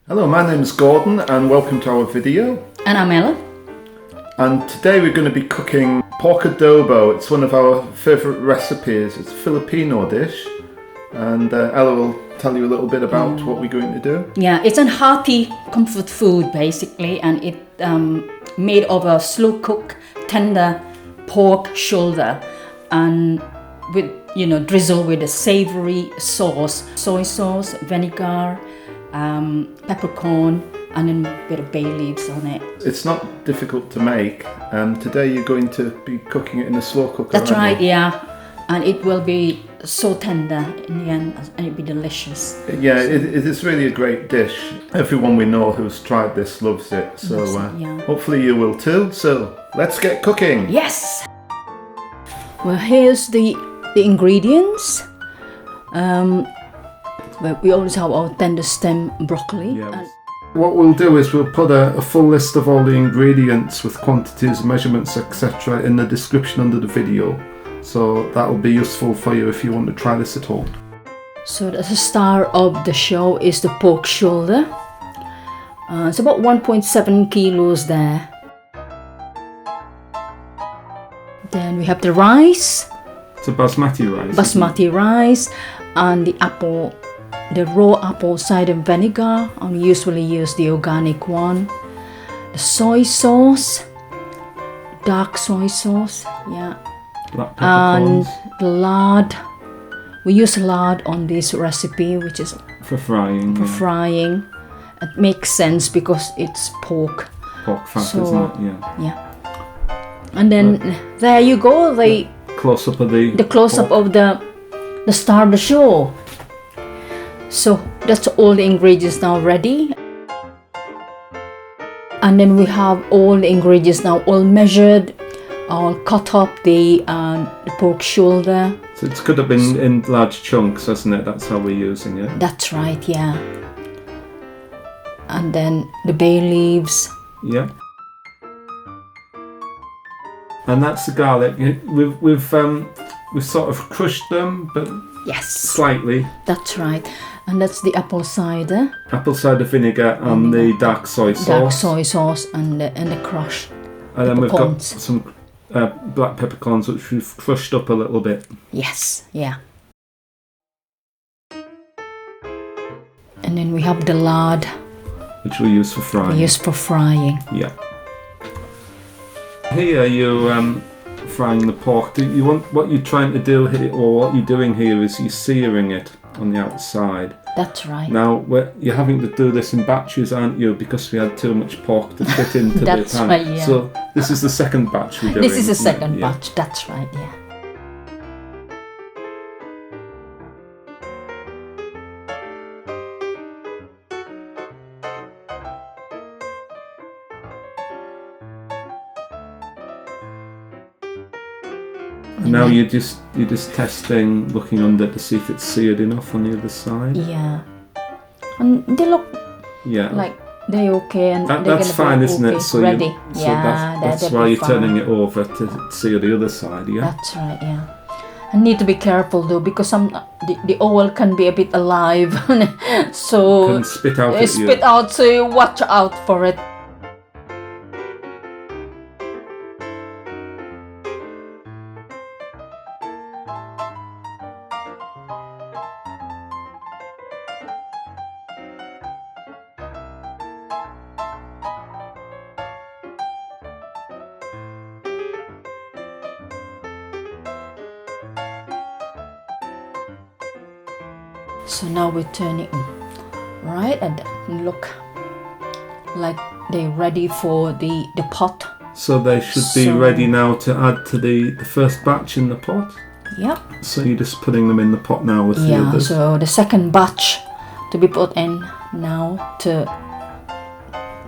Hello, my name is Gordon and welcome to our video. And I'm Ella. And today we're going to be cooking pork adobo. It's one of our favourite recipes. It's a Filipino dish. And Ella will tell you a little bit about what we're going to do. Yeah, it's a hearty comfort food basically, and it made of a slow cooked tender pork shoulder, and with drizzle with a savoury sauce, soy sauce, vinegar, peppercorn, and then a bit of bay leaves on it. It's not difficult to make. Today you're going to be cooking it in a slow cooker. That's right, yeah. And it will be so tender in the end, and it'll be delicious. Yeah, it is really a great dish. Everyone we know who's tried this loves it. So hopefully you will too. So let's get cooking. Yes! Well, here's the ingredients. Well, we always have our tender stem broccoli. Yeah. What we'll do is we'll put a full list of all the ingredients with quantities, measurements, etc. in the description under the video. So that'll be useful for you if you want to try this at home. So the star of the show is the pork shoulder. It's about 1.7 kilos there. Then we have the rice. It's a basmati rice. Basmati rice, and the apple, the raw apple cider vinegar. I usually use the organic one. The soy sauce, dark soy sauce, yeah. Black peppercorns. And the lard. We use lard on this recipe, which is for frying. Frying. It makes sense because it's pork. Pork fat, isn't it? Yeah. Yeah. And then there you go. The close up of the close up of the star of the show. So that's all the ingredients now ready. And then we have all the ingredients now all measured. I'll cut up the pork shoulder. So it could have been in large chunks, hasn't it? That's how we're using it. That's right, yeah. And then the bay leaves. Yeah. And that's the garlic. We've sort of crushed them, but yes, slightly. That's right. And that's the apple cider. Apple cider vinegar and the dark soy sauce. Dark soy sauce and the crushed. And then we've got some black peppercorns which we've crushed up a little bit. Yes, yeah. And then we have the lard, which we use for frying. Yeah. Here you're frying the pork. What you're trying to do here, or what you're doing here, is you're searing it on the outside. That's right. Now you're having to do this in batches, aren't you? Because we had too much pork to fit into the pan. That's right, yeah. So this is the second batch we're doing. This is the second batch. That's right, yeah. And now you're just testing, looking under to see if it's seared enough on the other side. Yeah, and they look like they're okay, and that's fine, isn't it? So ready. That's why you're turning it over to sear the other side. Yeah. That's right. Yeah. And need to be careful though, because the oil can be a bit alive, so can spit out at you. Out. So you watch out for it. So now we're turning right, and look like they're ready for the pot. So they should be ready now to add to the first batch in the pot. Yep. So you're just putting them in the pot now with the others. So the second batch to be put in now to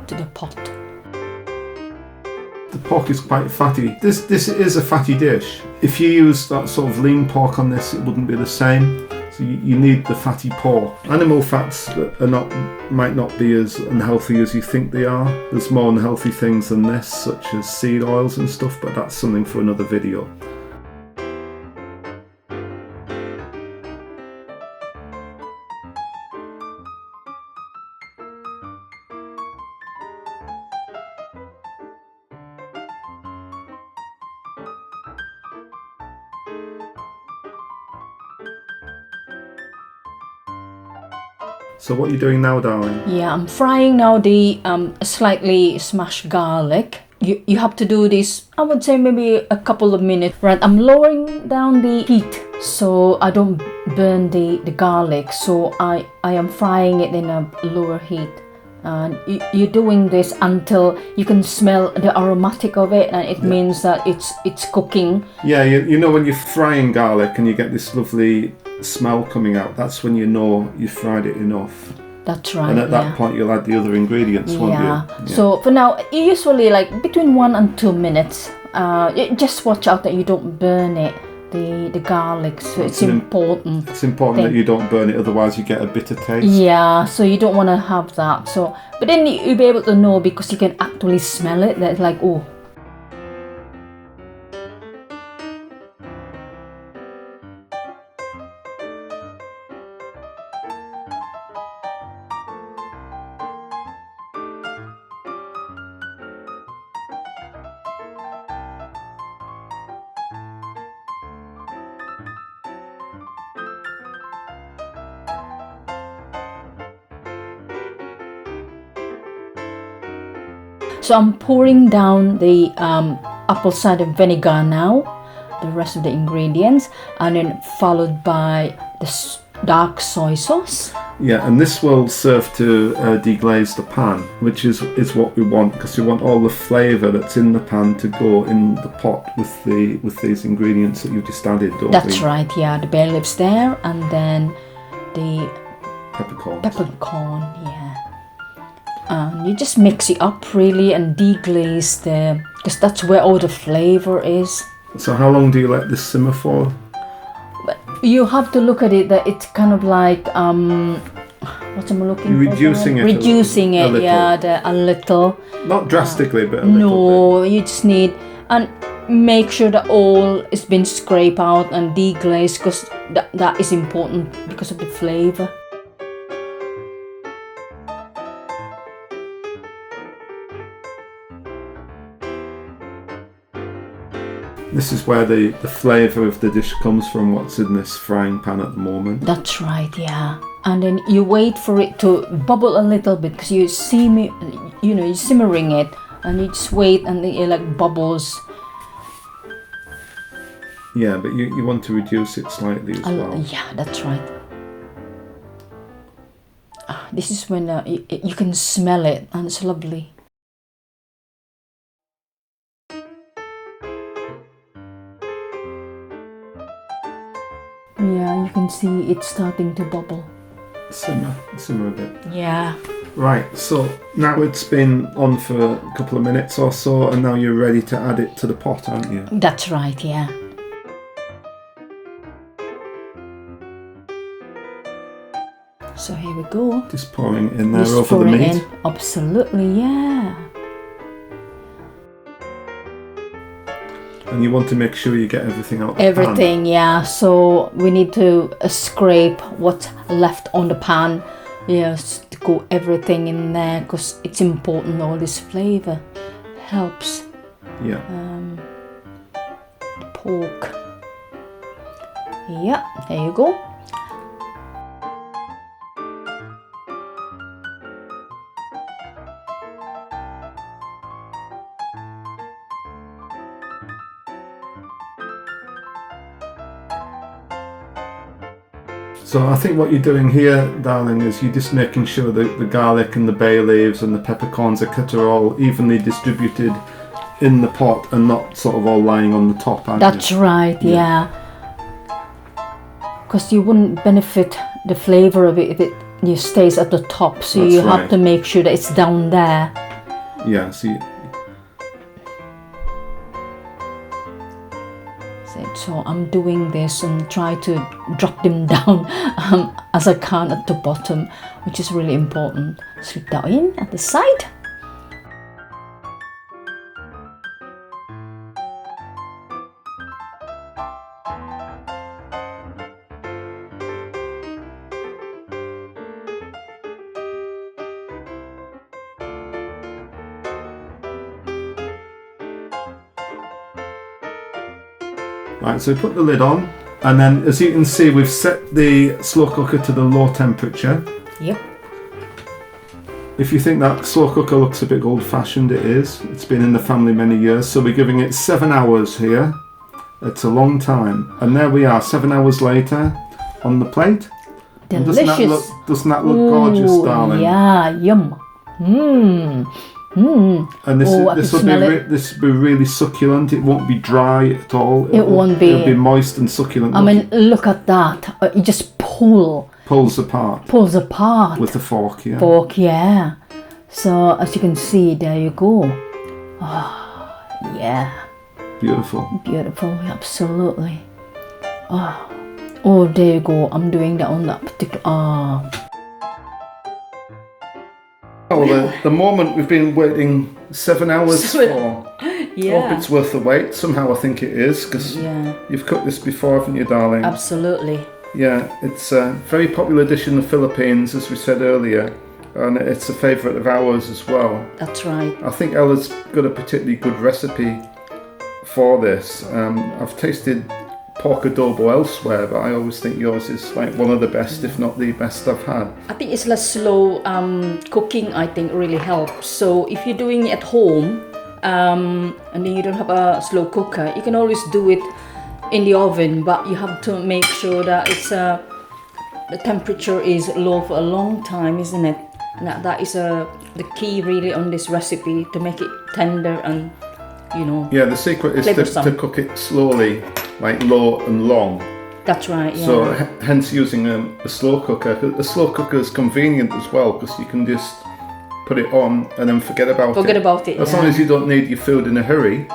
the pot. The pork is quite fatty. This is a fatty dish. If you use that sort of lean pork on this, it wouldn't be the same. So you need the fatty pork. Animal fats might not be as unhealthy as you think they are. There's more unhealthy things than this, such as seed oils and stuff, but that's something for another video. So what are you doing now, darling? Yeah, I'm frying now the slightly smashed garlic. You have to do this, I would say maybe a couple of minutes. Right, I'm lowering down the heat so I don't burn the garlic. So I am frying it in a lower heat. And you're doing this until you can smell the aromatic of it, and it means that it's cooking. Yeah, you know when you're frying garlic and you get this lovely smell coming out, that's when you know you've fried it enough. That's right. And at that point you'll add the other ingredients, won't you? Yeah. So for now, usually like between 1 and 2 minutes. Just watch out that you don't burn it, the garlic. So it's important. It's important that you don't burn it, otherwise you get a bitter taste. Yeah, so you don't want to have that. So, but then you'll be able to know because you can actually smell it. That's like, oh. So I'm pouring down the apple cider vinegar now, the rest of the ingredients, and then followed by the dark soy sauce. Yeah, and this will serve to deglaze the pan, which is what we want, because we want all the flavour that's in the pan to go in the pot with these ingredients that you've just added, don't we? That's right, yeah. The bay leaves there, and then the peppercorn. Yeah. You just mix it up really and deglaze because that's where all the flavour is. So how long do you let this simmer for? But you have to look at it that it's kind of like what am I looking for? Reducing it. Reducing it, a little. yeah, a little. Not drastically, but a little No, you just need and make sure that all is been scraped out and deglazed because that is important because of the flavour. This is where the flavour of the dish comes from, what's in this frying pan at the moment. That's right, yeah. And then you wait for it to bubble a little bit because you see me, you're simmering it, and you just wait and it like bubbles. Yeah, but you want to reduce it slightly as well. Yeah, that's right. This is when you can smell it, and it's lovely. Yeah, you can see it's starting to bubble. Simmer a bit. Yeah. Right, so now it's been on for a couple of minutes or so, and now you're ready to add it to the pot, aren't you? That's right, yeah. So here we go. Just pouring it in there Just over the pouring meat. in. Absolutely, yeah. And you want to make sure you get everything out of the Everything, yeah. So we need to scrape what's left on the pan. Yes, to go everything in there because it's important. All this flavour helps. Yeah. The pork. Yeah, there you go. So I think what you're doing here, darling, is you're just making sure that the garlic and the bay leaves and the peppercorns are all evenly distributed in the pot and not sort of all lying on the top, aren't That's you? right, yeah. Because you wouldn't benefit the flavour of it if it stays at the top. So That's you right. have to make sure that it's down there. Yeah, So I'm doing this and try to drop them down as I can at the bottom, which is really important. Slip that in at the side. Right, so put the lid on, and then as you can see, we've set the slow cooker to the low temperature. Yep. If you think that slow cooker looks a bit old-fashioned, it is. It's been in the family many years, so we're giving it 7 hours here. It's a long time. And there we are, 7 hours later, on the plate. And Delicious. Doesn't that look gorgeous, darling? Yeah, yum. And this I this can will smell it. this will be really succulent. It won't be dry at all. It won't be. It'll be moist and succulent. I mean, look at that. It just Pulls apart pulls apart. with the fork. Yeah. Fork, yeah. So as you can see, there you go. Oh, yeah. Beautiful. Beautiful, absolutely. Oh, there you go. I'm doing that on that particular. Well, the moment we've been waiting 7 hours for. Yeah. Hope it's worth the wait. Somehow I think it is, because you've cooked this before, haven't you, darling? Absolutely. Yeah, it's a very popular dish in the Philippines, as we said earlier, and it's a favourite of ours as well. That's right. I think Ella's got a particularly good recipe for this. I've tasted pork adobo elsewhere, but I always think yours is like one of the best, if not the best I've had. I think it's less slow cooking. I think really helps. So if you're doing it at home and then you don't have a slow cooker, you can always do it in the oven, but you have to make sure that it's the temperature is low for a long time, isn't it? And that is the key really on this recipe, to make it tender and Yeah, the secret is to cook it slowly, like low and long. That's right, yeah. So hence using a slow cooker. A slow cooker is convenient as well, because you can just put it on and then forget about it. As long as you don't need your food in a hurry.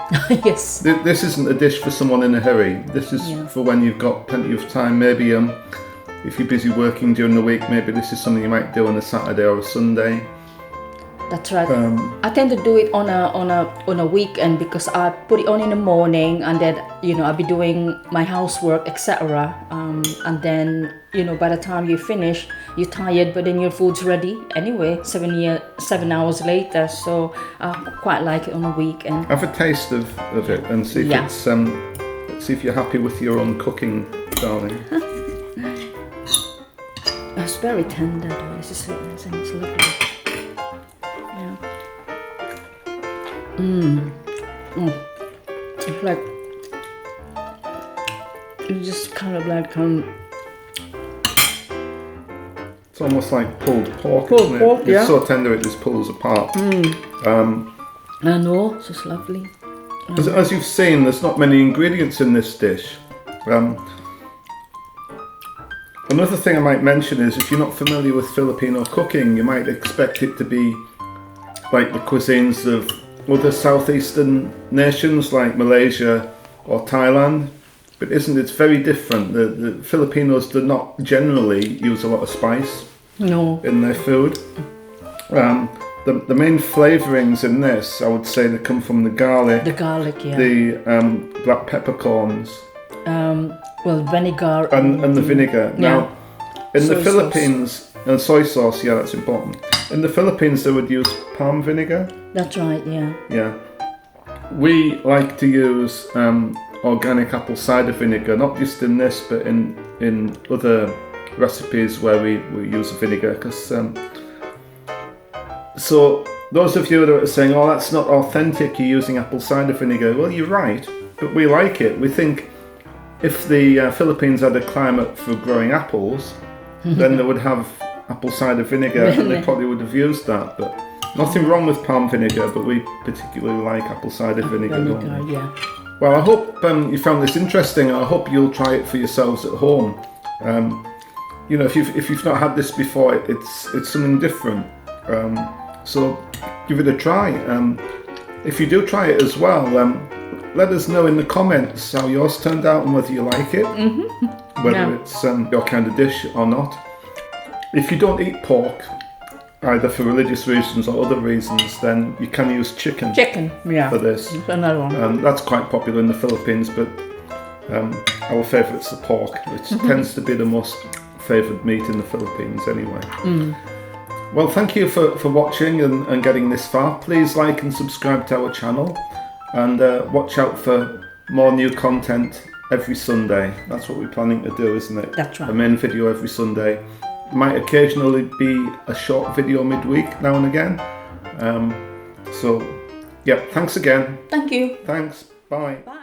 Yes. This isn't a dish for someone in a hurry. This is for when you've got plenty of time. Maybe if you're busy working during the week, maybe this is something you might do on a Saturday or a Sunday. That's right. I tend to do it on a weekend, because I put it on in the morning, and then I'll be doing my housework, etc. And then by the time you finish, you're tired, but then your food's ready anyway. 7 hours later, so I quite like it on a weekend. Have a taste of it and see if it's see if you're happy with your own cooking, darling. It's very tender, though. It's lovely. Yeah. It's like it's just kind of like it's almost like pulled pork, Pulled isn't it? pork, yeah. It's so tender it just pulls apart. I know, it's just lovely. As you've seen, there's not many ingredients in this dish. Another thing I might mention is, if you're not familiar with Filipino cooking, you might expect it to be like the cuisines of other southeastern nations like Malaysia or Thailand, but it's very different. The Filipinos do not generally use a lot of spice in their food. The main flavourings in this, I would say, they come from the garlic. The garlic, yeah. The black peppercorns. Vinegar. And the vinegar. Yeah. Now, in the Soy Philippines, and soy sauce, yeah, that's important. In the Philippines, they would use palm vinegar. That's right, yeah. Yeah. We like to use organic apple cider vinegar, not just in this, but in other recipes where we use vinegar. Because so those of you that are saying, "Oh, that's not authentic, you're using apple cider vinegar," well, you're right, but we like it. We think if the Philippines had a climate for growing apples, then they would have apple cider vinegar, and they probably would have used that. But nothing wrong with palm vinegar, but we particularly like apple cider vinegar. Yeah. Well, I hope you found this interesting. I hope you'll try it for yourselves at home. If you've not had this before, it's something different. So give it a try. If you do try it as well, let us know in the comments how yours turned out and whether you like it, whether it's your kind of dish or not. If you don't eat pork, either for religious reasons or other reasons, then you can use chicken for this. Another one. That's quite popular in the Philippines, but our favourite's the pork, which tends to be the most favoured meat in the Philippines anyway. Well, thank you for watching and getting this far. Please like and subscribe to our channel, and watch out for more new content every Sunday. That's what we're planning to do, isn't it? That's right. A main video every Sunday. might occasionally be a short video midweek now and again. So, yeah, thanks again. Thank you. Thanks. Bye. Bye.